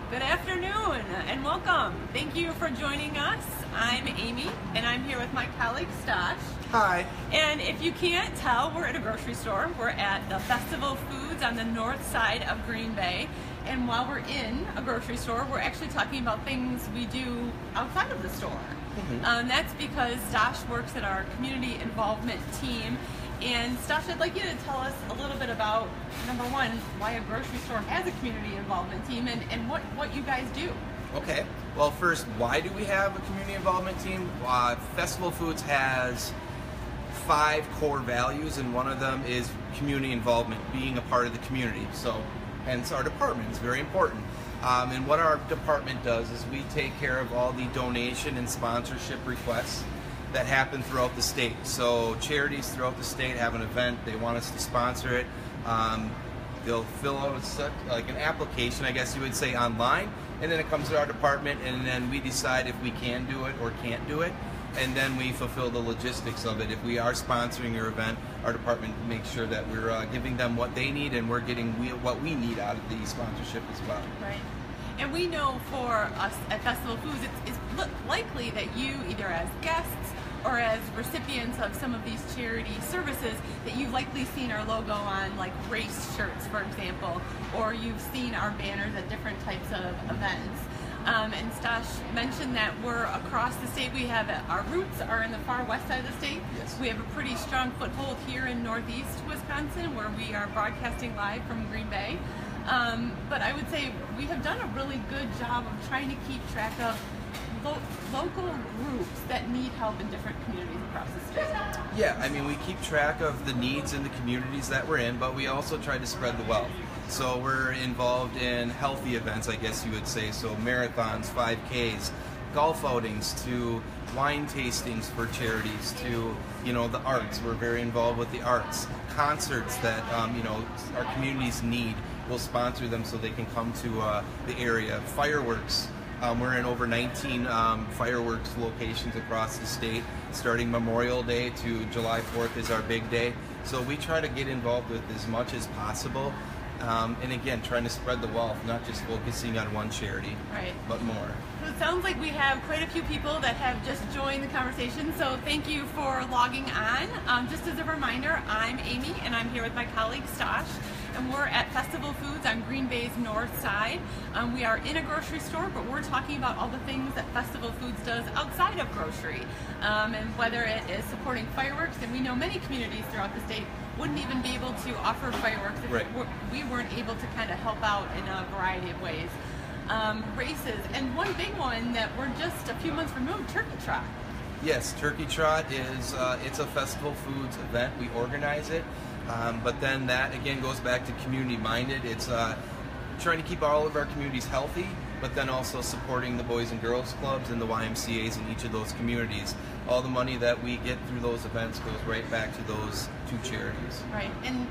Good afternoon and welcome. Thank you for joining us. I'm Amy and I'm here with my colleague Stash. Hi. And if you can't tell, we're at a grocery store. We're at the Festival Foods on the north side of Green Bay. And while we're in a grocery store, we're actually talking about things we do outside of the store. That's because Stash works at our community involvement team. And Stash, I'd like you to tell us a little bit about, number one, why a grocery store has a community involvement team and what you guys do. Okay. Well, first, why do we have a community involvement team? Festival Foods has 5 core values, and one of them is community involvement, being a part of the community. So, hence our department is very important. And what our department does is we take care of all the donation and sponsorship requests that happen throughout the state. So charities throughout the state have an event, they want us to sponsor it. They'll fill out like an application, I guess you would say, online, and then it comes to our department, and then we decide if we can do it or can't do it, and then we fulfill the logistics of it. If we are sponsoring your event, our department makes sure that we're giving them what they need and we're getting what we need out of the sponsorship as well. Right. And we know for us at Festival Foods, it's likely that you, either as guests or as recipients of some of these charity services, that you've likely seen our logo on like race shirts, for example, or you've seen our banners at different types of events. And Stash mentioned that we're across the state. We have our roots are in the far west side of the state. Yes. We have a pretty strong foothold here in northeast Wisconsin, where we are broadcasting live from Green Bay. But I would say we have done a really good job of trying to keep track of local groups that need help in different communities across the state. Yeah, I mean, we keep track of the needs in the communities that we're in, but we also try to spread the wealth. So we're involved in healthy events, I guess you would say, so marathons, 5Ks, golf outings, to wine tastings for charities, to, you know, the arts. We're very involved with the arts. Concerts that, you know, our communities need, we'll sponsor them so they can come to the area. Fireworks. We're in over 19 fireworks locations across the state, starting Memorial Day to July 4th is our big day. So we try to get involved with as much as possible. And again, trying to spread the wealth, not just focusing on one charity, right, but more. So it sounds like we have quite a few people that have just joined the conversation, so thank you for logging on. Just as a reminder, I'm Amy, and I'm here with my colleague Stash, and we're at Festival Foods on Green Bay's north side. We are in a grocery store, but we're talking about all the things that Festival Foods does outside of grocery, and whether it is supporting fireworks, and we know many communities throughout the state wouldn't even be able to offer fireworks if we weren't able to kind of help out in a variety of ways. Races, and one big one that we're just a few months removed, Turkey Trot. Yes, Turkey Trot is it's a Festival Foods event. We organize it, but then that again goes back to community minded. It's trying to keep all of our communities healthy, but then also supporting the Boys and Girls Clubs and the YMCAs in each of those communities. All the money that we get through those events goes right back to those 2 charities. Right, and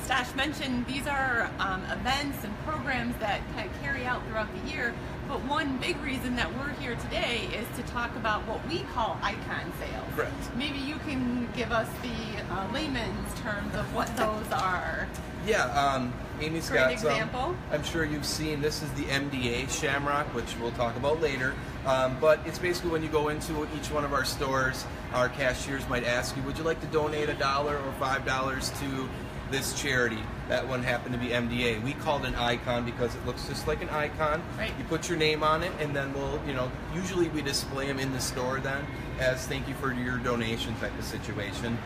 Stash mentioned these are events and programs that kind of carry out throughout the year, but one big reason that we're here today is to talk about what we call icon sales. Correct. Maybe you can give us the layman's terms of what those are. Yeah, Amy's got some. Example. I'm sure you've seen, this is the MDA Shamrock, which we'll talk about later. But it's basically when you go into each one of our stores, our cashiers might ask you, would you like to donate $1 or $5 to this charity? That one happened to be MDA. We called it an icon because it looks just like an icon. Right. You put your name on it, and then we'll, you know, usually we display them in the store then as thank you for your donation type of situation.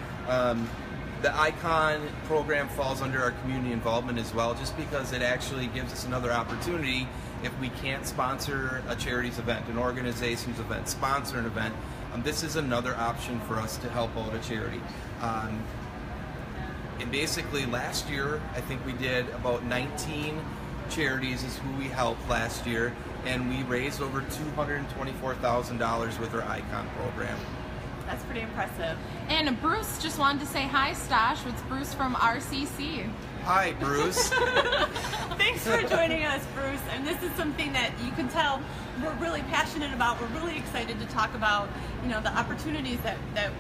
The icon program falls under our community involvement as well, just because it actually gives us another opportunity if we can't sponsor a charity's event, an organization's event, sponsor an event. This is another option for us to help out a charity. And basically last year, I think we did about 19 charities is who we helped last year, and we raised over $224,000 with our icon program. That's pretty impressive. And Bruce just wanted to say hi, Stash. It's Bruce from RCC. Hi, Bruce. Thanks for joining us, Bruce. And this is something that you can tell we're really passionate about. We're really excited to talk about, you know, the opportunities that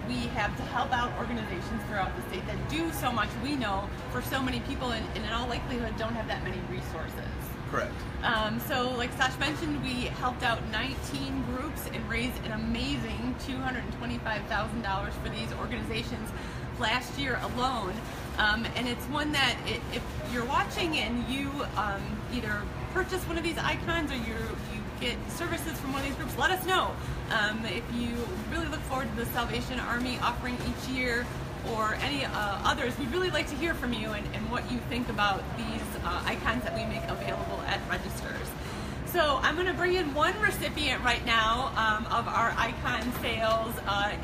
we have to help out organizations throughout the state that do so much, we know, for so many people and in all likelihood don't have that many resources. Correct. So like Stash mentioned, we helped out 19 groups and raised an amazing $225,000 for these organizations last year alone. And it's one that if you're watching and you either purchase one of these icons or you get services from one of these groups, let us know. If you really look forward to the Salvation Army offering each year or any others, we'd really like to hear from you and what you think about these icons that we make available at registers. So I'm going to bring in one recipient right now of our icon sales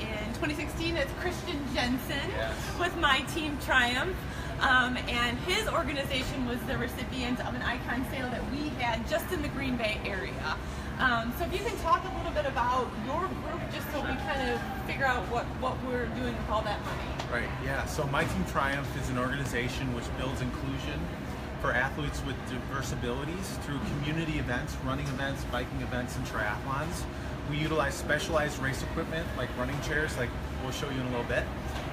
in 2016. It's Christian Jensen with My Team Triumph. And his organization was the recipient of an icon sale that we had just in the Green Bay area. So if you can talk a little bit about your group, just so we kind of figure out what we're doing with all that money. Right, yeah. So My Team Triumph is an organization which builds inclusion for athletes with diverse abilities through community events, running events, biking events, and triathlons. We utilize specialized race equipment like running chairs, like we'll show you in a little bit.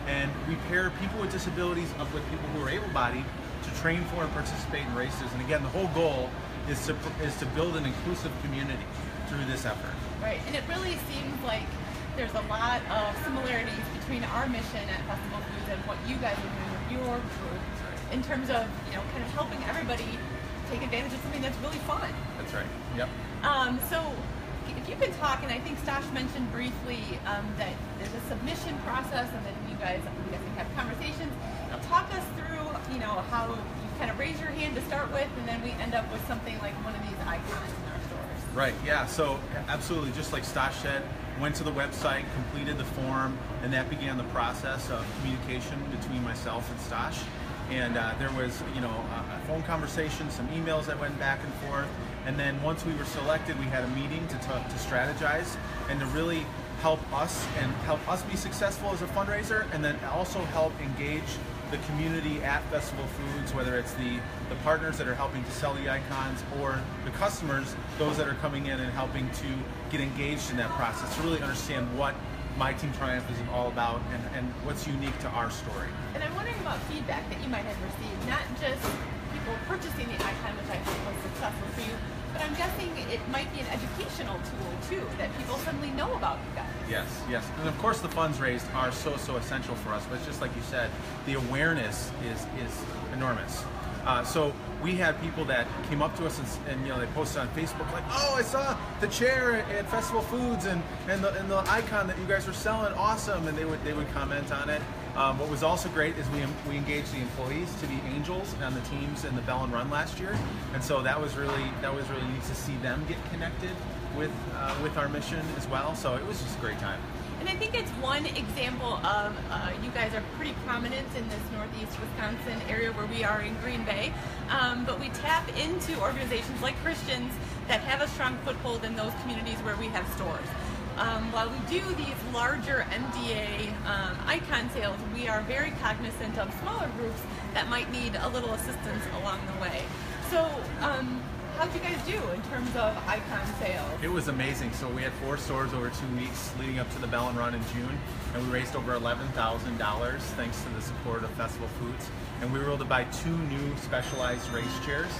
And we pair people with disabilities up with people who are able-bodied to train for and participate in races. And again, the whole goal is to build an inclusive community through this effort. Right, and it really seems like there's a lot of similarities between our mission at Festival Foods and what you guys are doing with your group in terms of, kind of helping everybody take advantage of something that's really fun. That's right, yep. So if you can talk, and I think Stash mentioned briefly that there's a submission process and then you guys, I'm guessing, have conversations. Now talk us through, how you kind of raise your hand to start with and then we end up with something like one of these icons in our stores. Right, yeah, so absolutely, just like Stash said, went to the website, completed the form, and that began the process of communication between myself and Stash. And there was, a phone conversation, some emails that went back and forth, and then once we were selected, we had a meeting to strategize and to really help us be successful as a fundraiser, and then also help engage the community at Festival Foods, whether it's the partners that are helping to sell the icons or the customers, those that are coming in and helping to get engaged in that process, to really understand what My Team Triumph is all about and what's unique to our story. And I'm wondering about feedback that you might have received, not just people purchasing the icon, which I think was successful for you, but I'm guessing it might be an educational tool too, that people suddenly know about you guys. Yes, and of course the funds raised are so essential for us, but just like you said, the awareness is enormous. So we had people that came up to us and they posted on Facebook like, oh, I saw the chair at Festival Foods and the icon that you guys were selling, awesome, and they would comment on it. What was also great is we engaged the employees to be angels on the teams in the Bell and Run last year, and so that was really neat to see them get connected with our mission as well. So it was just a great time. And I think it's one example of you guys are pretty prominent in this Northeast Wisconsin area where we are in Green Bay, but we tap into organizations like Christians that have a strong foothold in those communities where we have stores. While we do these larger MDA icon sales, we are very cognizant of smaller groups that might need a little assistance along the way. So how'd you guys do in terms of icon sales? It was amazing. So we had 4 stores over 2 weeks leading up to the Bell and Run in June, and we raised over $11,000 thanks to the support of Festival Foods. And we were able to buy 2 new specialized race chairs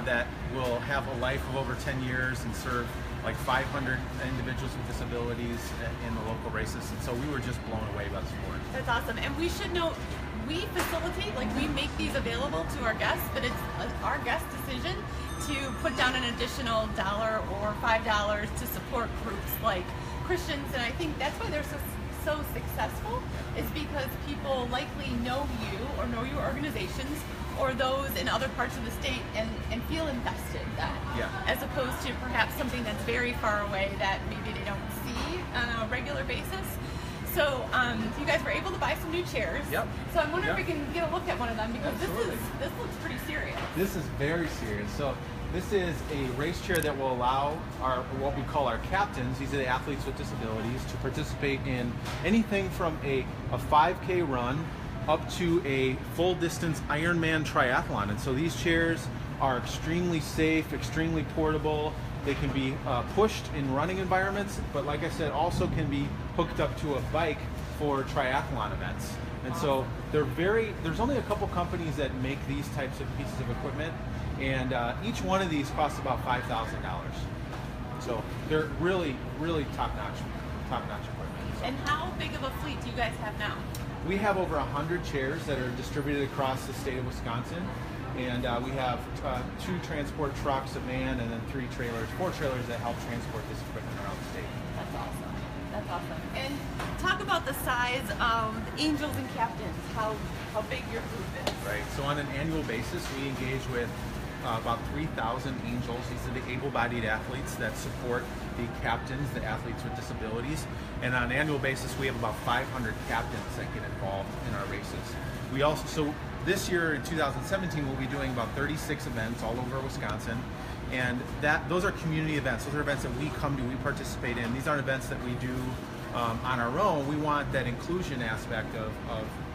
that will have a life of over 10 years and serve like 500 individuals with disabilities in the local races. And so we were just blown away by the support. That's awesome. And we should note, we facilitate, we make these available to our guests, but it's our guest decision to put down an additional $1 or $5 to support groups like Christians, and I think that's why they're so successful, is because people likely know you or know your organizations or those in other parts of the state and feel invested then, as opposed to perhaps something that's very far away that maybe they don't see on a regular basis. So you guys were able to buy some new chairs. Yep. So I'm wondering if we can get a look at one of them, because this looks pretty serious. This is very serious. So this is a race chair that will allow what we call our captains, these are the athletes with disabilities, to participate in anything from a 5K run up to a full distance Ironman triathlon. And so these chairs are extremely safe, extremely portable. They can be pushed in running environments, but like I said, also can be hooked up to a bike for triathlon events. And so there's only a couple companies that make these types of pieces of equipment, And each one of these costs about $5,000. So they're really, really top-notch equipment. So. And how big of a fleet do you guys have now? We have over 100 chairs that are distributed across the state of Wisconsin. And we have 2 transport trucks, a van, and then 4 trailers that help transport this equipment around the state. That's awesome. That's awesome. And talk about the size of angels and captains, how big your group is. Right. So on an annual basis, we engage with about 3,000 angels. These are the able-bodied athletes that support the captains, the athletes with disabilities. And on an annual basis, we have about 500 captains that get involved in our races. We also, so this year in 2017, we'll be doing about 36 events all over Wisconsin. And those are community events. Those are events that we come to, we participate in. These aren't events that we do on our own. We want that inclusion aspect of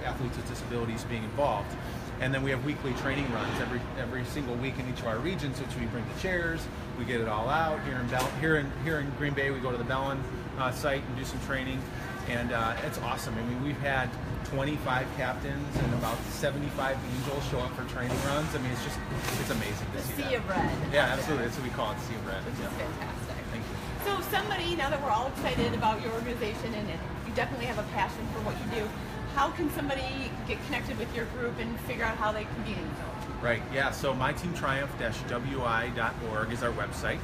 athletes with disabilities being involved. And then we have weekly training runs every single week in each of our regions, which we bring the chairs, we get it all out. Here in Green Bay, we go to the Bellin site and do some training, and it's awesome. I mean, we've had 25 captains and about 75 angels show up for training runs. I mean, it's amazing to see that. Sea of red. Yeah, absolutely. That's what we call it, Sea of Red. Which is fantastic. Thank you. So somebody, now that we're all excited about your organization and you definitely have a passion for what you do, how can somebody get connected with your group and figure out how they can be involved? Right, yeah, so myteamtriumph-wi.org is our website,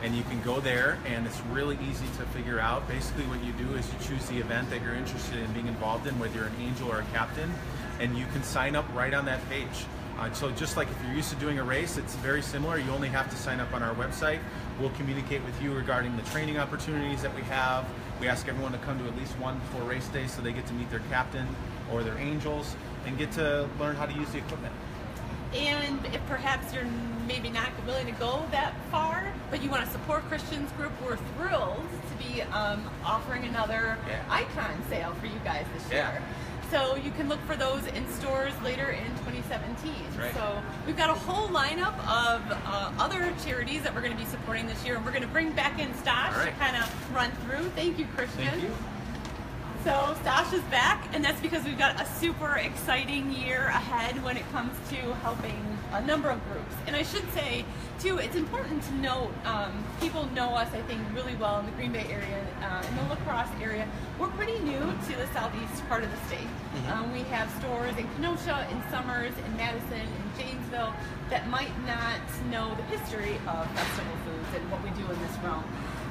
and you can go there, and it's really easy to figure out. Basically what you do is you choose the event that you're interested in being involved in, whether you're an angel or a captain, and you can sign up right on that page. So just like if you're used to doing a race, it's very similar. You only have to sign up on our website. We'll communicate with you regarding the training opportunities that we have. We ask everyone to come to at least one before race day so they get to meet their captain or their angels and get to learn how to use the equipment. And if perhaps you're maybe not willing to go that far, but you want to support Christian's group, we're thrilled to be offering another icon sale for you guys this year. So you can look for those in stores later in 2017. Right. So we've got a whole lineup of other charities that we're going to be supporting this year, and we're going to bring back in Stosh to kind of run through. Thank you, Christian. Thank you. So Stosh is back, and that's because we've got a super exciting year ahead when it comes to helping a number of groups. And I should say, too, it's important to note, people know us, I think, really well in the Green Bay area, in the La Crosse area. We're pretty new to the southeast part of the state. We have stores in Kenosha, in Summers, in Madison, in Janesville that might not know the history of Festival Foods and what we do in this realm.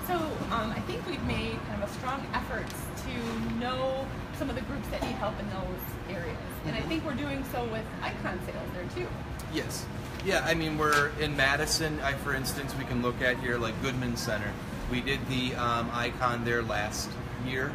So I think we've made kind of a strong effort to know some of the groups that need help in those areas. And I think we're doing so with icon sales there too. Yes. Yeah, I mean, we're in Madison, for instance, we can look at here like Goodman Center. We did the icon there last year,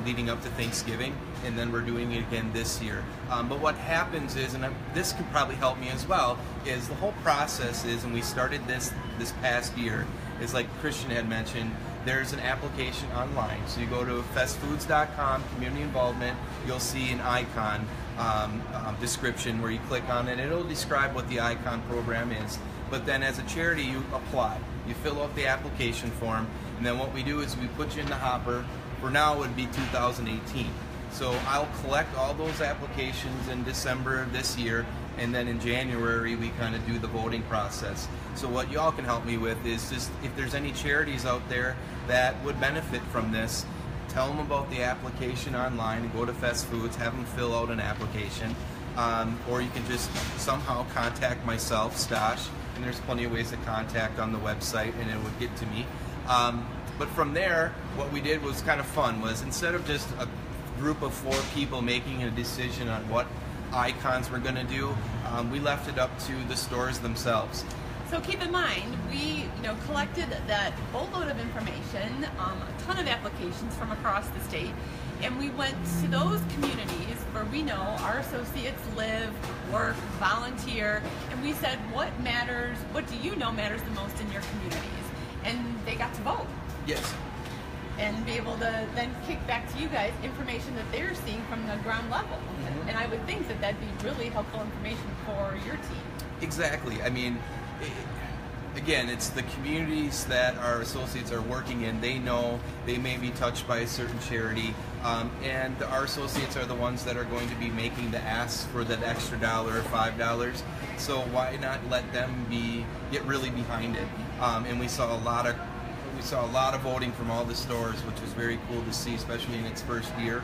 leading up to Thanksgiving, and then we're doing it again this year. But what happens is, and this could probably help me as well, is the whole process is, and we started this past year, is like Christian had mentioned, there's an application online. So you go to festfoods.com, community involvement, you'll see an icon description where you click on it. It'll describe what the icon program is. But then as a charity, you apply. You fill out the application form, and then what we do is we put you in the hopper. For now, it would be 2018. So I'll collect all those applications in December of this year, and then in January we kind of do the voting process. So what y'all can help me with is just if there's any charities out there that would benefit from this, tell them about the application online and go to Fest Foods, have them fill out an application, or you can just somehow contact myself, Stosh, and there's plenty of ways to contact on the website and it would get to me. But from there, what we did was kind of fun, was instead of just a group of 4 people making a decision on what icons we're going to do, we left it up to the stores themselves. So keep in mind, we collected that boatload of information, a ton of applications from across the state, and we went to those communities where we know our associates live, work, volunteer, and we said, what matters, what do you know matters the most in your communities? And they got to vote. Yes. And be able to then kick back to you guys information that they're seeing from the ground level. And I would think that that'd be really helpful information for your team. Exactly. I mean, again, it's the communities that our associates are working in. They know they may be touched by a certain charity, and our associates are the ones that are going to be making the asks for that extra $1 or $5. So why not let them get really behind it? And we saw a lot of voting from all the stores, which was very cool to see, especially in its first year.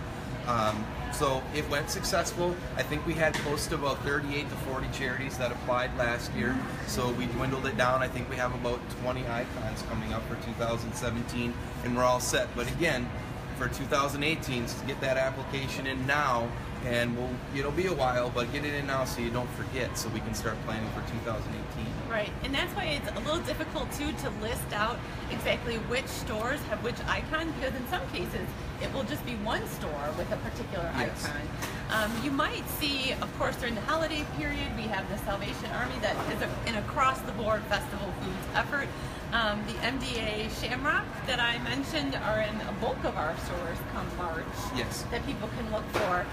So it went successful. I think we had close to about 38 to 40 charities that applied last year. So we dwindled it down. I think we have about 20 icons coming up for 2017, and we're all set. But again, for 2018, to get that application in now, and it'll be a while, but get it in now so you don't forget, so we can start planning for 2018. Right, and that's why it's a little difficult too to list out exactly which stores have which icon, because in some cases it will just be one store with a particular Yes. icon. You might see, of course, during the holiday period, we have the Salvation Army that is an across-the-board festival foods effort. The MDA Shamrock that I mentioned are in a bulk of our stores come March. Yes. That people can look for.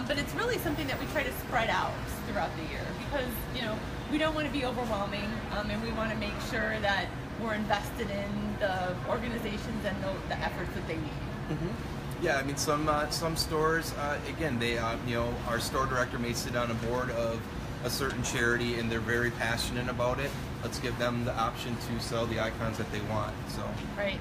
But it's really something that we try to spread out throughout the year, because we don't want to be overwhelming, and we want to make sure that we're invested in the organizations and the efforts that they need. Mm-hmm. Yeah, I mean, some stores, again, they our store director may sit on a board of a certain charity and they're very passionate about it. Let's give them the option to sell the icons that they want. So Right.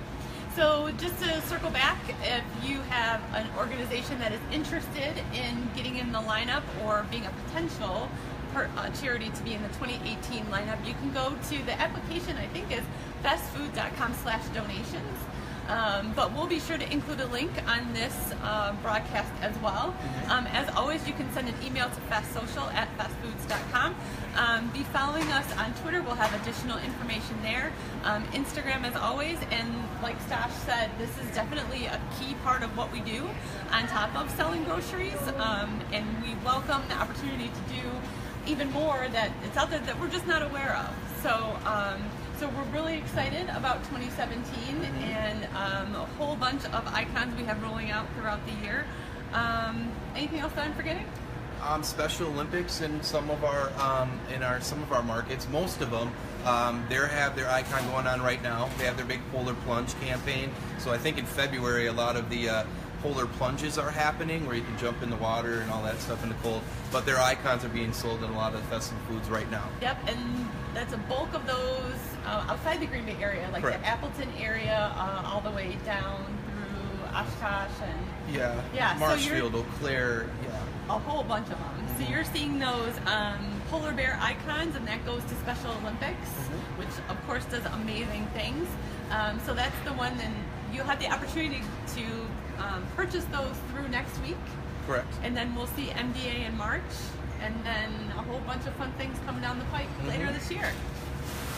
So just to circle back, if you have an organization that is interested in getting in the lineup or being a potential charity to be in the 2018 lineup, you can go to the application, I think is bestfoods.com/donations. But we'll be sure to include a link on this broadcast as well. As always, you can send an email to fastsocial@fastfoods.com. Be following us on Twitter. We'll have additional information there. Instagram as always, and like Stash said, this is definitely a key part of what we do on top of selling groceries, and we welcome the opportunity to do even more that it's out there that we're just not aware of. So we're really excited about 2017 and a whole bunch of icons we have rolling out throughout the year. Anything else that I'm forgetting? Special Olympics in some of our markets. Most of them, they have their icon going on right now. They have their big polar plunge campaign. So I think in February a lot of the polar plunges are happening, where you can jump in the water and all that stuff in the cold. But their icons are being sold in a lot of festival foods right now. Yep, and that's a bulk of those outside the Green Bay area, like Correct. the Appleton area, all the way down through Oshkosh and Yeah. so Marshfield, Eau Claire. Yeah. a whole bunch of them. So you're seeing those polar bear icons, and that goes to Special Olympics, which of course does amazing things. So that's the one, and you'll have the opportunity to purchase those through next week. Correct. And then we'll see MDA in March, and then a whole bunch of fun things coming down the pipe later this year.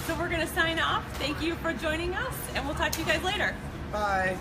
So we're going to sign off. Thank you for joining us, and we'll talk to you guys later. Bye.